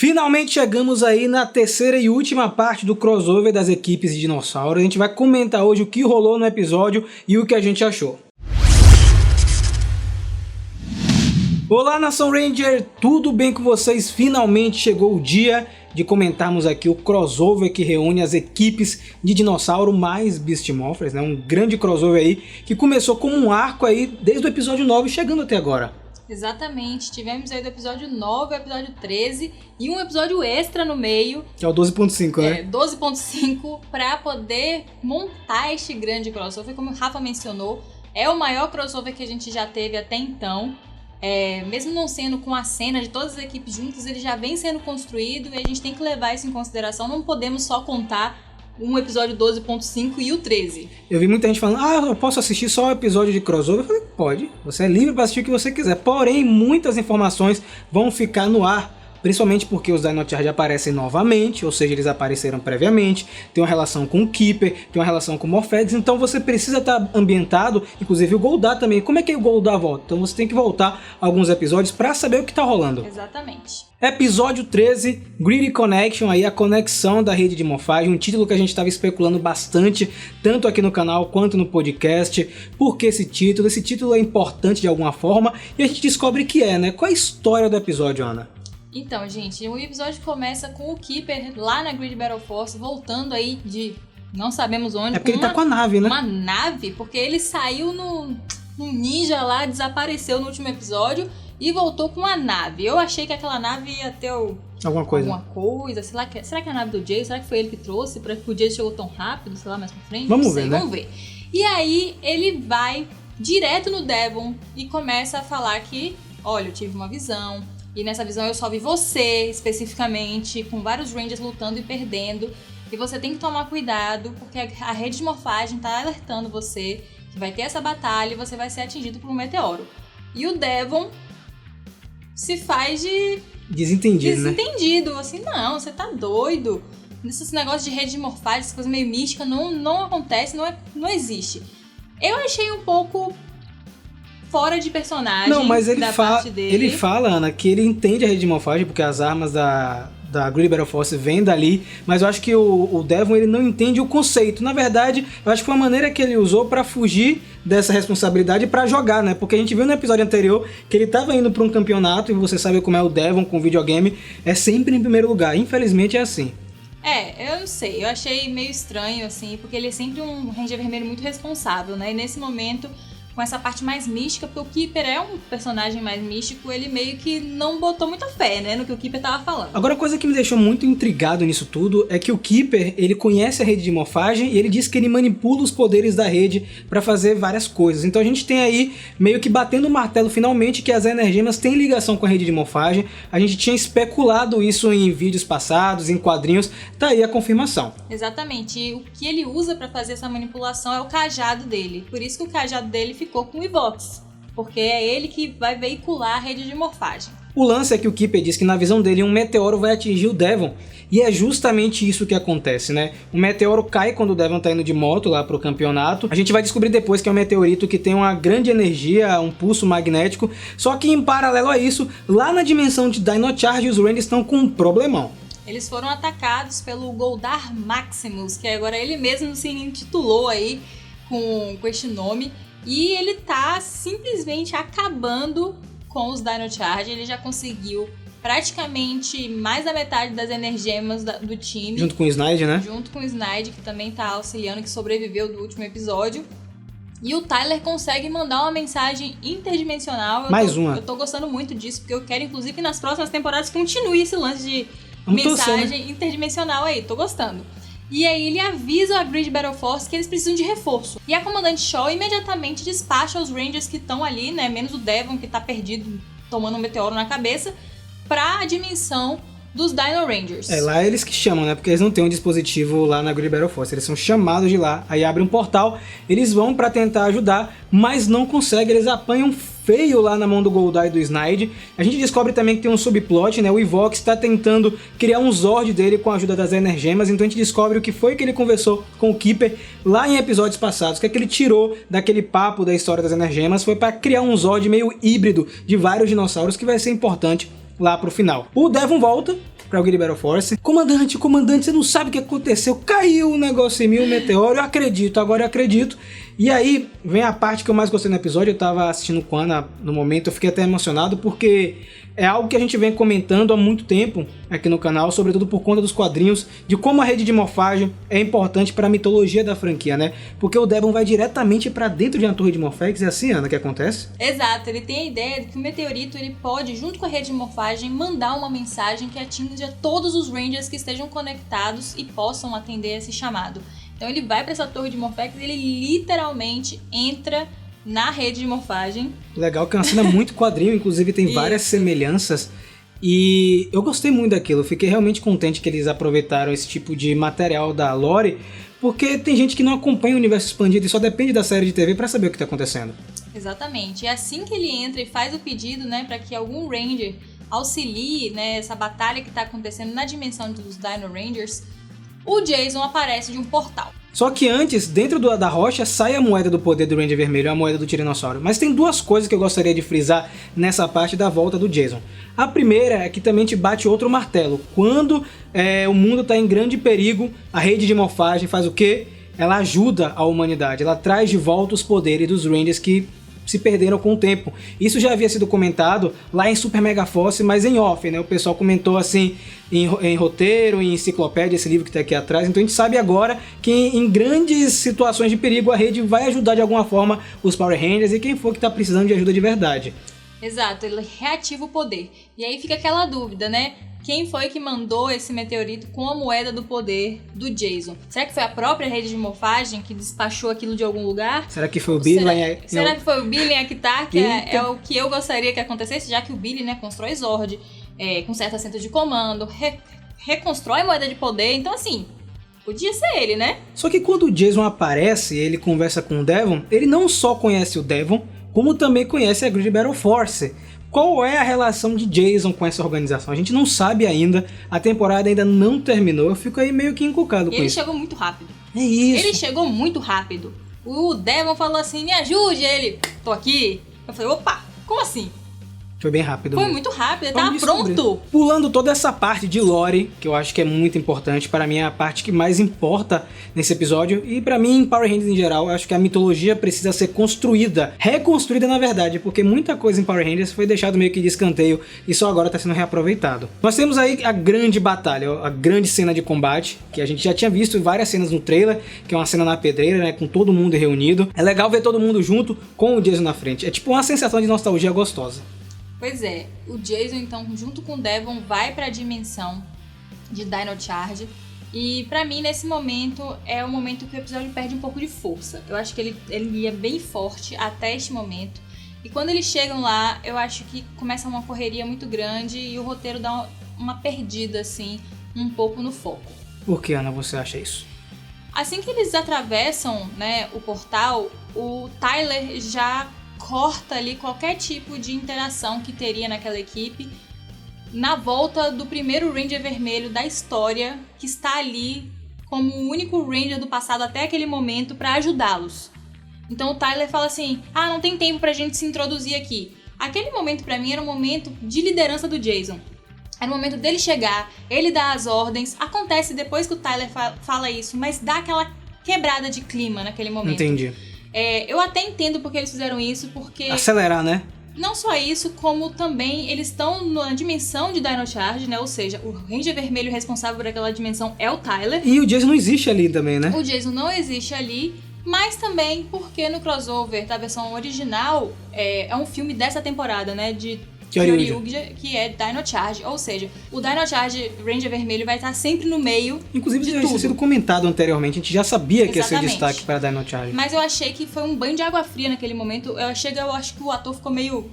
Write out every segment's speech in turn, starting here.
Finalmente chegamos aí na terceira e última parte do crossover das equipes de dinossauros. A gente vai comentar hoje o que rolou no episódio e o que a gente achou. Olá, Nação Ranger, tudo bem com vocês? Finalmente chegou o dia de comentarmos aqui o crossover que reúne as equipes de dinossauro mais Beast Morphers, né? Um grande crossover aí que começou como um arco aí desde o episódio 9 chegando até agora. Exatamente, tivemos aí do episódio 9 ao episódio 13 e um episódio extra no meio. Que é o 12.5, né? 12.5 para poder montar este grande crossover, como o Rafa mencionou, é o maior crossover que a gente já teve até então. Mesmo não sendo com a cena de todas as equipes juntas, ele já vem sendo construído e a gente tem que levar isso em consideração. Não podemos só contar um episódio 12.5 e o 13. Eu vi muita gente falando, eu posso assistir só o episódio de crossover. Eu falei, pode, você é livre para assistir o que você quiser. Porém, muitas informações vão ficar no ar. Principalmente porque os Dino Charge aparecem novamente, ou seja, eles apareceram previamente, tem uma relação com o Keeper, tem uma relação com o Morphedes, então você precisa estar ambientado, inclusive o Goldar também. Como é que o Goldar volta? Então você tem que voltar alguns episódios para saber o que está rolando. Exatamente. Episódio 13, Greedy Connection, aí a conexão da rede de morfagem, um título que a gente estava especulando bastante, tanto aqui no canal quanto no podcast. Por que esse título? Esse título é importante de alguma forma e a gente descobre que né? Qual é a história do episódio, Ana? Então, gente, o episódio começa com o Keeper lá na Greedy Battle Force, voltando aí de não sabemos onde. É porque ele tá com a nave, né? Uma nave, porque ele saiu no ninja lá, desapareceu no último episódio e voltou com a nave. Eu achei que aquela nave ia ter alguma coisa, sei lá, será que é a nave do Jay? Será que foi ele que trouxe? Para que o Jay chegou tão rápido, sei lá, mais pra frente? Vamos ver, né? Vamos ver. E aí ele vai direto no Devon e começa a falar que, olha, eu tive uma visão. E nessa visão eu só vi você, especificamente, com vários Rangers lutando e perdendo. E você tem que tomar cuidado, porque a rede de morfagem tá alertando você que vai ter essa batalha e você vai ser atingido por um meteoro. E o Devon se faz de desentendido, né? Assim, não, você tá doido. Esse negócio de rede de morfagem, essa coisa meio mística, não acontece, não existe. Eu achei um pouco fora de personagem. Não, mas parte dele. Ele fala, Ana, que ele entende a rede de morfagem, porque as armas da Greedy Battle Force vêm dali, mas eu acho que o Devon ele não entende o conceito. Na verdade, eu acho que foi uma maneira que ele usou pra fugir dessa responsabilidade pra jogar, né? Porque a gente viu no episódio anterior que ele tava indo pra um campeonato, e você sabe como é o Devon com videogame, é sempre em primeiro lugar. Infelizmente é assim. Eu não sei, eu achei meio estranho, assim, porque ele é sempre um Ranger Vermelho muito responsável, né? E nesse momento, com essa parte mais mística, porque o Keeper é um personagem mais místico, ele meio que não botou muita fé, né, no que o Keeper tava falando. Agora, a coisa que me deixou muito intrigado nisso tudo é que o Keeper, ele conhece a rede de morfagem e ele diz que ele manipula os poderes da rede para fazer várias coisas. Então a gente tem aí, meio que batendo o martelo finalmente, que as energemas têm ligação com a rede de morfagem. A gente tinha especulado isso em vídeos passados, em quadrinhos, tá aí a confirmação. Exatamente, e o que ele usa para fazer essa manipulação é o cajado dele. Por isso que o cajado dele ficou com o Evox, porque é ele que vai veicular a rede de morfagem. O lance é que o Keeper diz que na visão dele um meteoro vai atingir o Devon, e é justamente isso que acontece, né? O meteoro cai quando o Devon tá indo de moto lá pro campeonato. A gente vai descobrir depois que é um meteorito que tem uma grande energia, um pulso magnético, só que em paralelo a isso, lá na dimensão de Dino Charge, os Rangers estão com um problemão. Eles foram atacados pelo Goldar Maximus, que agora ele mesmo se intitulou aí com este nome. E ele tá simplesmente acabando com os Dino Charge. Ele já conseguiu praticamente mais da metade das energemas do time. Junto com o Snide, né? Junto com o Snide, que também tá auxiliando, que sobreviveu do último episódio. E o Tyler consegue mandar uma mensagem interdimensional. Eu tô gostando muito disso, porque eu quero, inclusive, que nas próximas temporadas continue esse lance de mensagem interdimensional aí. Tô gostando. E aí ele avisa a Greedy Battle Force que eles precisam de reforço. E a comandante Shaw imediatamente despacha os Rangers que estão ali, né, menos o Devon, que tá perdido, tomando um meteoro na cabeça, pra a dimensão dos Dino Rangers. Lá eles que chamam, né, porque eles não têm um dispositivo lá na Greedy Battle Force, eles são chamados de lá, aí abre um portal, eles vão pra tentar ajudar, mas não conseguem, eles apanham feio lá na mão do Goldar e do Snide. A gente descobre também que tem um subplot, né? O Evox está tentando criar um Zord dele com a ajuda das energemas, então a gente descobre o que foi que ele conversou com o Keeper lá em episódios passados, que é que ele tirou daquele papo da história das energemas, foi para criar um Zord meio híbrido de vários dinossauros, que vai ser importante lá pro final. O Devon volta, pra Guilty Battle Force. Comandante, você não sabe o que aconteceu, caiu um negócio em mim, um meteoro, eu acredito, agora eu acredito. E aí vem a parte que eu mais gostei no episódio, eu tava assistindo com a Ana no momento, eu fiquei até emocionado porque é algo que a gente vem comentando há muito tempo aqui no canal, sobretudo por conta dos quadrinhos, de como a rede de morfagem é importante para a mitologia da franquia, né? Porque o Devon vai diretamente para dentro de uma torre de Morphex, é assim, Ana, que acontece? Exato, ele tem a ideia de que o meteorito ele pode, junto com a rede de morfagem, mandar uma mensagem que atinja todos os Rangers que estejam conectados e possam atender esse chamado. Então ele vai para essa torre de Morphex e ele literalmente entra na rede de morfagem. Legal, que é uma cena muito quadrinho, inclusive tem várias semelhanças. E eu gostei muito daquilo, fiquei realmente contente que eles aproveitaram esse tipo de material da lore, porque tem gente que não acompanha o universo expandido e só depende da série de TV para saber o que está acontecendo. Exatamente, e assim que ele entra e faz o pedido, né, para que algum Ranger auxilie, né, essa batalha que está acontecendo na dimensão dos Dino Rangers, o Jason aparece de um portal. Só que antes, dentro da rocha, sai a moeda do poder do Ranger Vermelho, a moeda do Tiranossauro. Mas tem duas coisas que eu gostaria de frisar nessa parte da volta do Jason. A primeira é que também te bate outro martelo. Quando o mundo está em grande perigo, a rede de morfagem faz o quê? Ela ajuda a humanidade, ela traz de volta os poderes dos Rangers que se perderam com o tempo. Isso já havia sido comentado lá em Super Mega Force, mas em off, né? O pessoal comentou assim em roteiro, em enciclopédia, esse livro que tá aqui atrás. Então a gente sabe agora que em grandes situações de perigo a rede vai ajudar de alguma forma os Power Rangers e quem for que tá precisando de ajuda de verdade. Exato, ele reativa o poder. E aí fica aquela dúvida, né? Quem foi que mandou esse meteorito com a moeda do poder do Jason? Será que foi a própria rede de morfagem que despachou aquilo de algum lugar? Será que foi o Billy? Será que foi o Billy em Actar, que é o que eu gostaria que acontecesse, já que o Billy, né, constrói Zord, com certo centro de comando, reconstrói moeda de poder, então assim, podia ser ele, né? Só que quando o Jason aparece e ele conversa com o Devon, ele não só conhece o Devon, como também conhece a Guilty Battle Force. Qual é a relação de Jason com essa organização? A gente não sabe ainda, a temporada ainda não terminou, eu fico aí meio que encucado com isso. Ele chegou muito rápido. É isso. Ele chegou muito rápido. O Devon falou assim, me ajude, ele, tô aqui. Eu falei, opa, como assim? Foi bem rápido. Foi mesmo. muito rápido, ele tava pronto. Pulando toda essa parte de lore, que eu acho que é muito importante, para mim é a parte que mais importa nesse episódio, e para mim em Power Rangers em geral, eu acho que a mitologia precisa ser construída, reconstruída na verdade, porque muita coisa em Power Rangers foi deixado meio que de escanteio e só agora tá sendo reaproveitado. Nós temos aí a grande batalha, a grande cena de combate, que a gente já tinha visto várias cenas no trailer, que é uma cena na pedreira, né, com todo mundo reunido. É legal ver todo mundo junto com o Jason na frente, é tipo uma sensação de nostalgia gostosa. Pois é, o Jason então junto com o Devon vai para a dimensão de Dino Charge e pra mim nesse momento é o momento que o episódio perde um pouco de força. Eu acho que ele ia bem forte até este momento e quando eles chegam lá eu acho que começa uma correria muito grande e o roteiro dá uma perdida assim um pouco no foco. Por que, Ana, você acha isso? Assim que eles atravessam, né, o portal, o Tyler já corta ali qualquer tipo de interação que teria naquela equipe na volta do primeiro Ranger Vermelho da história que está ali como o único Ranger do passado até aquele momento para ajudá-los. Então o Tyler fala assim, não tem tempo pra gente se introduzir aqui. Aquele momento pra mim era um momento de liderança do Jason. Era o momento dele chegar, ele dar as ordens, acontece depois que o Tyler fala isso, mas dá aquela quebrada de clima naquele momento. Entendi. Eu até entendo porque eles fizeram isso, porque... Acelerar, né? Não só isso, como também eles estão na dimensão de Dino Charge, né? Ou seja, o Ranger Vermelho responsável por aquela dimensão é o Tyler. E o Jason não existe ali também, né? O Jason não existe ali, mas também porque no crossover da versão original é um filme dessa temporada, né? De Kyoryuger, que é Dino Charge, ou seja, o Dino Charge Ranger Vermelho vai estar sempre no meio. Inclusive de já tudo. tinha sido comentado anteriormente, a gente já sabia que ia ser Exatamente. destaque para Dino Charge. Mas eu achei que foi um banho de água fria naquele momento. Eu acho que o ator ficou meio...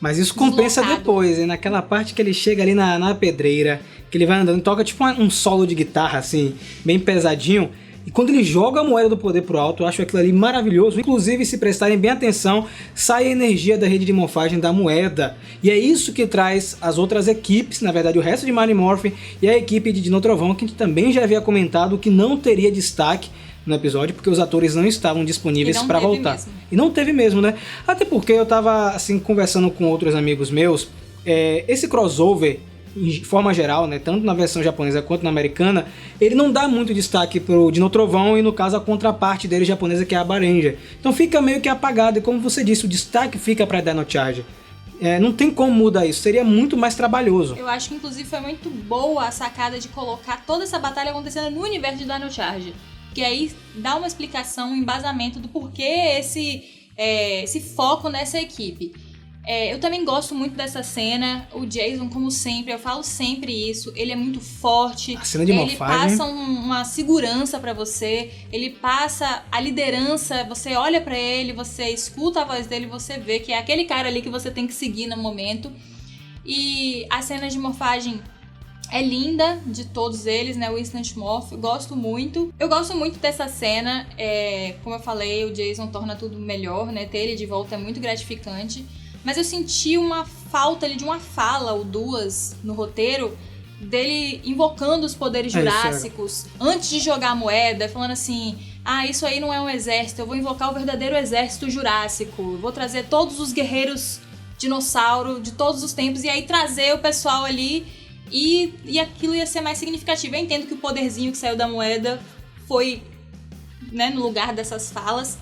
Mas isso compensa deslocado. depois, hein? Naquela parte que ele chega ali na pedreira, que ele vai andando, toca tipo um solo de guitarra, assim, bem pesadinho. E quando ele joga a moeda do poder pro alto, eu acho aquilo ali maravilhoso. Inclusive, se prestarem bem atenção, sai a energia da rede de morfagem da moeda. E é isso que traz as outras equipes, na verdade o resto de Mighty Morphin e a equipe de Dino Trovão, que a gente também já havia comentado que não teria destaque no episódio, porque os atores não estavam disponíveis para voltar. Mesmo. E não teve mesmo, né? Até porque eu tava, assim, conversando com outros amigos meus, esse crossover em forma geral, né, tanto na versão japonesa quanto na americana, ele não dá muito destaque pro Dino Trovão e no caso a contraparte dele japonesa, que é a Baranger. Então fica meio que apagado e, como você disse, o destaque fica para Dino Charge. Não tem como mudar isso, seria muito mais trabalhoso. Eu acho que inclusive foi muito boa a sacada de colocar toda essa batalha acontecendo no universo de Dino Charge, que aí dá uma explicação, um embasamento do porquê esse foco nessa equipe. Eu também gosto muito dessa cena. O Jason, como sempre, eu falo sempre isso, ele é muito forte, a cena de ele morfagem passa uma segurança pra você, ele passa a liderança, você olha pra ele, você escuta a voz dele, você vê que é aquele cara ali que você tem que seguir no momento. E a cena de morfagem é linda, de todos eles, né? O Instant Morph, gosto muito. Eu gosto muito dessa cena, como eu falei, o Jason torna tudo melhor, né? Ter ele de volta é muito gratificante. Mas eu senti uma falta ali de uma fala ou duas no roteiro dele invocando os poderes jurássicos antes de jogar a moeda, falando assim: isso aí não é um exército, eu vou invocar o verdadeiro exército jurássico, eu vou trazer todos os guerreiros dinossauro de todos os tempos e aí trazer o pessoal ali e aquilo ia ser mais significativo. Eu entendo que o poderzinho que saiu da moeda foi, né, no lugar dessas falas,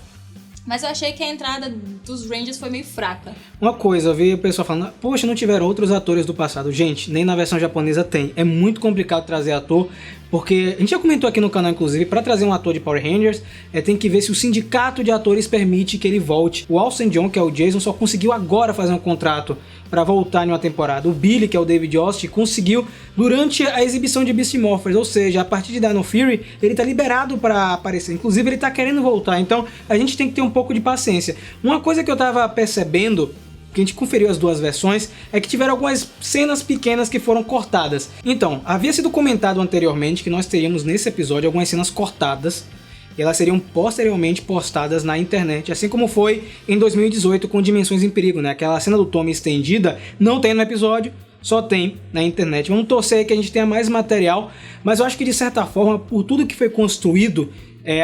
mas eu achei que a entrada dos Rangers foi meio fraca. Uma coisa, eu vi o pessoal falando, poxa, não tiveram outros atores do passado. Gente, nem na versão japonesa tem. É muito complicado trazer ator, porque a gente já comentou aqui no canal, inclusive, para trazer um ator de Power Rangers, tem que ver se o sindicato de atores permite que ele volte. O Austin John, que é o Jason, só conseguiu agora fazer um contrato para voltar em uma temporada. O Billy, que é o David Ost, conseguiu durante a exibição de Beast Morphers, ou seja, a partir de Dino Fury, ele tá liberado para aparecer. Inclusive, ele tá querendo voltar, então a gente tem que ter um pouco de paciência. Uma coisa que eu tava percebendo, que a gente conferiu as duas versões, é que tiveram algumas cenas pequenas que foram cortadas. Então, havia sido comentado anteriormente que nós teríamos nesse episódio algumas cenas cortadas, e elas seriam posteriormente postadas na internet, assim como foi em 2018 com Dimensões em Perigo, né? Aquela cena do Tommy estendida não tem no episódio, só tem na internet. Vamos torcer que a gente tenha mais material, mas eu acho que de certa forma, por tudo que foi construído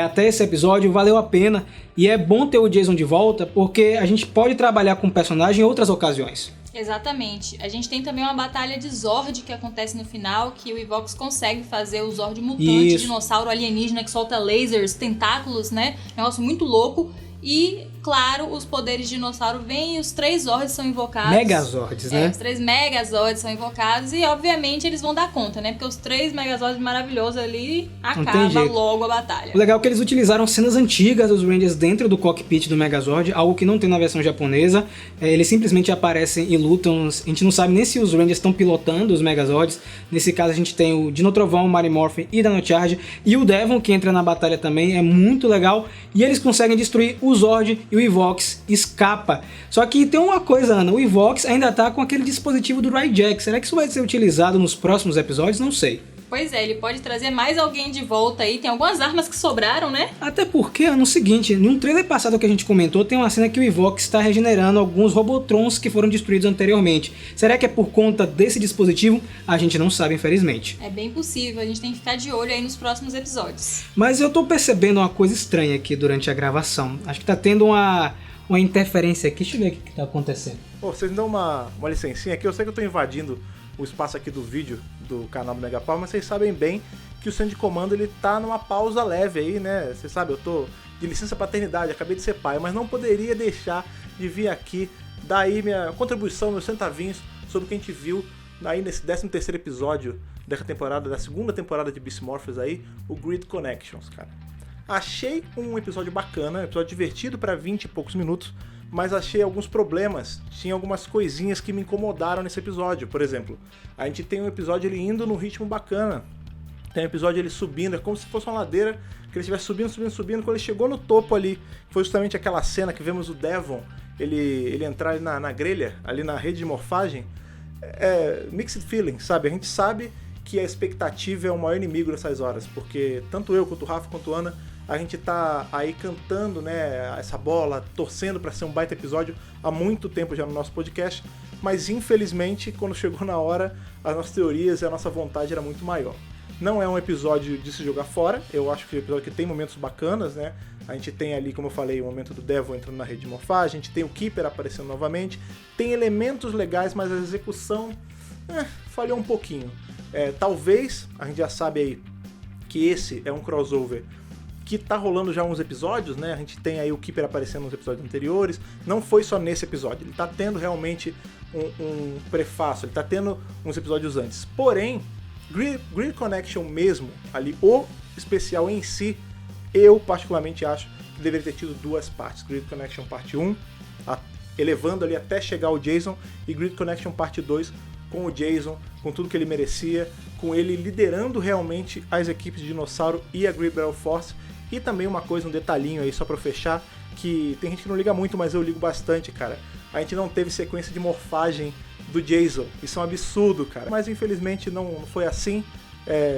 até esse episódio, valeu a pena, e é bom ter o Jason de volta, porque a gente pode trabalhar com o personagem em outras ocasiões. Exatamente. A gente tem também uma batalha de Zord que acontece no final, que o Evox consegue fazer o Zord mutante, dinossauro alienígena que solta lasers, tentáculos, né? Negócio muito louco. E, claro, os poderes de dinossauro vêm e os 3 Zords são invocados. Megazords, né? Os 3 Megazords são invocados e, obviamente, eles vão dar conta, né? Porque os 3 Megazords maravilhosos ali acaba logo a batalha. O legal é que eles utilizaram cenas antigas dos Rangers dentro do cockpit do Megazord, algo que não tem na versão japonesa. Eles simplesmente aparecem e lutam. A gente não sabe nem se os Rangers estão pilotando os Megazords. Nesse caso, a gente tem o Dino Trovão, o Mighty Morphin e Dino Charge. E o Devon, que entra na batalha também, é muito legal. E eles conseguem destruir o Zord e o Evox escapa. Só que tem uma coisa, Ana, o Evox ainda tá com aquele dispositivo do Ryjack. Será que isso vai ser utilizado nos próximos episódios? Não sei. Pois é, ele pode trazer mais alguém de volta aí. Tem algumas armas que sobraram, né? Até porque, no seguinte, num trailer passado que a gente comentou, tem uma cena que o Evox está regenerando alguns Robotrons que foram destruídos anteriormente. Será que é por conta desse dispositivo? A gente não sabe, infelizmente. É bem possível, a gente tem que ficar de olho aí nos próximos episódios. Mas eu tô percebendo uma coisa estranha aqui durante a gravação. Acho que tá tendo uma interferência aqui. Deixa eu ver o que tá acontecendo. Vocês me dão uma licencinha aqui. Eu sei que eu tô invadindo o espaço aqui do vídeo do canal do Megapower, mas vocês sabem bem que o centro de comando ele tá numa pausa leve aí, né? Vocês sabem, eu tô de licença paternidade, acabei de ser pai, mas não poderia deixar de vir aqui dar aí minha contribuição, meus centavinhos sobre o que a gente viu aí nesse 13º episódio da segunda temporada de Beast Morphers aí, o Grid Connections, cara. Achei um episódio bacana, um episódio divertido para 20 e poucos minutos, mas achei alguns problemas, tinha algumas coisinhas que me incomodaram nesse episódio. Por exemplo, a gente tem um episódio ele indo num ritmo bacana, tem um episódio ele subindo, é como se fosse uma ladeira, que ele estivesse subindo, quando ele chegou no topo ali, foi justamente aquela cena que vemos o Devon, ele entrar ali na grelha, ali na rede de morfagem, mixed feelings, sabe? A gente sabe que a expectativa é o maior inimigo nessas horas, porque tanto eu quanto o Rafa quanto a Ana, a gente tá aí cantando, né, essa bola, torcendo para ser um baita episódio há muito tempo já no nosso podcast, mas infelizmente quando chegou na hora, as nossas teorias e a nossa vontade era muito maior. Não é um episódio de se jogar fora, eu acho que é um episódio que tem momentos bacanas, né? A gente tem ali, como eu falei, o momento do Devil entrando na rede de morfagem, a gente tem o Keeper aparecendo novamente, tem elementos legais, mas a execução falhou um pouquinho. Talvez, a gente já sabe aí que esse é um crossover que tá rolando já uns episódios, né? A gente tem aí o Keeper aparecendo nos episódios anteriores. Não foi só nesse episódio, ele tá tendo realmente um prefácio, ele tá tendo uns episódios antes. Porém, Grid Connection mesmo, ali, o especial em si, eu particularmente acho que deveria ter tido duas partes. Grid Connection parte 1, elevando ali até chegar o Jason, e Grid Connection parte 2, com o Jason, com tudo que ele merecia, com ele liderando realmente as equipes de Dinossauro e a Grid Battle Force. E também uma coisa, um detalhinho aí, só pra fechar, que tem gente que não liga muito, mas eu ligo bastante, cara. A gente não teve sequência de morfagem do Jason. Isso é um absurdo, cara. Mas infelizmente não foi assim.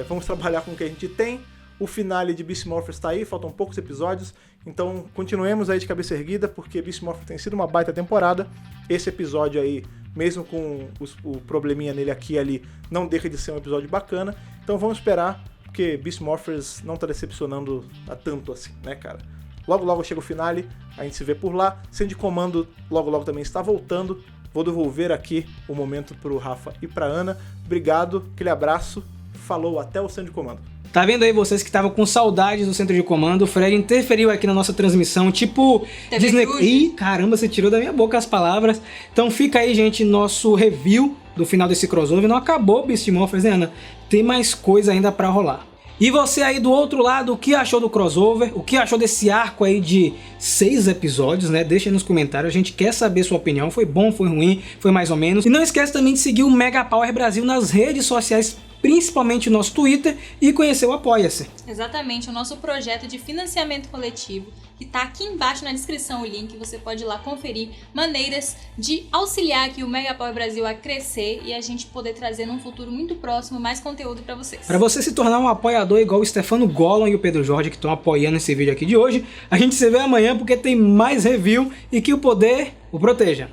Vamos trabalhar com o que a gente tem. O finale de Beast Morphers tá aí, faltam poucos episódios. Então continuemos aí de cabeça erguida, porque Beast Morphers tem sido uma baita temporada. Esse episódio aí, mesmo com o probleminha nele aqui e ali, não deixa de ser um episódio bacana. Então vamos esperar, porque Beast Morphers não tá decepcionando a tanto assim, né, cara? Logo logo chega o finale, a gente se vê por lá. Send Comando logo logo também está voltando. Vou devolver aqui o momento pro Rafa e pra Ana. Obrigado, aquele abraço. Falou, até o Send Comando. Tá vendo aí vocês que estavam com saudades do centro de comando? O Fred interferiu aqui na nossa transmissão, tipo Disney. Ih, caramba, você tirou da minha boca as palavras. Então fica aí, gente, nosso review do final desse crossover. Não acabou Beast Morphers, né, Ana? Tem mais coisa ainda pra rolar. E você aí do outro lado, o que achou do crossover? O que achou desse arco aí de 6 episódios, né? Deixa aí nos comentários, a gente quer saber sua opinião. Foi bom, foi ruim, foi mais ou menos. E não esquece também de seguir o Mega Power Brasil nas redes sociais, principalmente o nosso Twitter, e conhecer o Apoia-se. Exatamente, o nosso projeto de financiamento coletivo, que tá aqui embaixo na descrição o link, você pode ir lá conferir maneiras de auxiliar aqui o Mega Power Brasil a crescer e a gente poder trazer num futuro muito próximo mais conteúdo pra vocês. Para você se tornar um apoiador igual o Stefano Gollum e o Pedro Jorge, que estão apoiando esse vídeo aqui de hoje, a gente se vê amanhã porque tem mais review e que o poder o proteja.